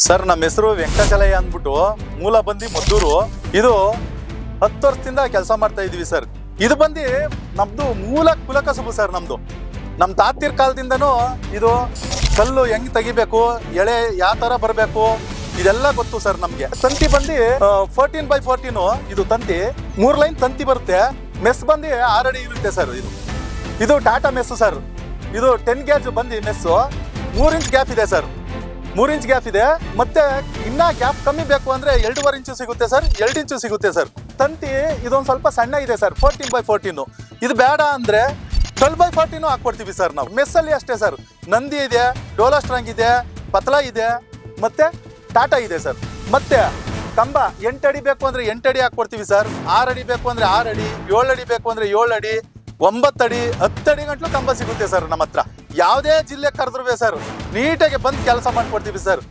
Sir ನಮ್ಮ ಹೆಸರು ವೆಂಕಟಚಲಯ್ಯ ಅಂದ್ಬಿಟ್ಟು ಮೂಲ ಬಂದು ಮದ್ದೂರು. ಇದು 10 ವರ್ಷದಿಂದ ಕೆಲಸ ಮಾಡ್ತಾ ಇದೀವಿ ಸರ್. ಇದು ಬಂದು ನಮ್ದು ಮೂಲ ಕುಲಕಸುಬು ಸರ್. ನಮ್ಮ ತಾತಿರ್ ಕಾಲದಿಂದನೂ ಇದು ಕಲ್ಲು ಹೆಂಗ್ ತೆಗಿಬೇಕು, ಎಳೆ ಯಾವ ತರ ಬರಬೇಕು ಇದೆಲ್ಲ ಗೊತ್ತು ಸರ್ ನಮ್ಗೆ. ತಂತಿ ಬಂದು 14x14 ಇದು ತಂತಿ, 3 ಲೈನ್ ತಂತಿ ಬರುತ್ತೆ. ಮೆಸ್ ಬಂದು 6 ಅಡಿ ಇರುತ್ತೆ ಸರ್. ಇದು ಟಾಟಾ ಮೆಸ್ ಸರ್. ಇದು 10 ಗೇಜ್ ಬಂದು ಮೆಸ್ಸು, 3 ಇಂಚ್ ಗ್ಯಾಪ್ ಇದೆ ಸರ್. 3 ಇಂಚ್ ಗ್ಯಾಪ್ ಇದೆ. ಮತ್ತೆ ಇನ್ನ ಗ್ಯಾಪ್ ಕಮ್ಮಿ ಬೇಕು ಅಂದ್ರೆ 2.5 ಇಂಚು ಸಿಗುತ್ತೆ ಸರ್, 2 ಇಂಚು ಸಿಗುತ್ತೆ ಸರ್. ತಂತಿ ಇದೊಂದು ಸ್ವಲ್ಪ ಸಣ್ಣ ಇದೆ ಸರ್, 14x14. ಇದು ಬೇಡ ಅಂದ್ರೆ 12x14 ಹಾಕೊಡ್ತೀವಿ ಸರ್ ನಾವು. ಮೆಸ್ಸಲ್ಲಿ ಅಷ್ಟೇ ಸರ್. ನಂದಿ ಇದೆ, ಡೋಲಾ ಸ್ಟ್ರಾಂಗ್ ಇದೆ, ಪತ್ಲಾ ಇದೆ, ಮತ್ತೆ ಟಾಟಾ ಇದೆ ಸರ್. ಮತ್ತೆ ಕಂಬ 8 ಅಡಿ ಬೇಕು ಅಂದ್ರೆ 8 ಅಡಿ ಹಾಕೊಡ್ತೀವಿ ಸರ್. 6 ಅಡಿ ಬೇಕು ಅಂದ್ರೆ 6 ಅಡಿ, 7 ಅಡಿ ಬೇಕು ಅಂದ್ರೆ 7 ಅಡಿ, 9 ಅಡಿ, 10 ಅಡಿ ಗಂಟ್ಲು ಕಂಬ ಸಿಗುತ್ತೆ ಸರ್ ನಮ್ಮ ಹತ್ರ. ಯಾವುದೇ ಜಿಲ್ಲೆ ಕರೆದ್ರು ಸರ್ ನೀಟಾಗಿ ಬಂದು ಕೆಲಸ ಮಾಡ್ಕೊಡ್ತೀವಿ ಸರ್.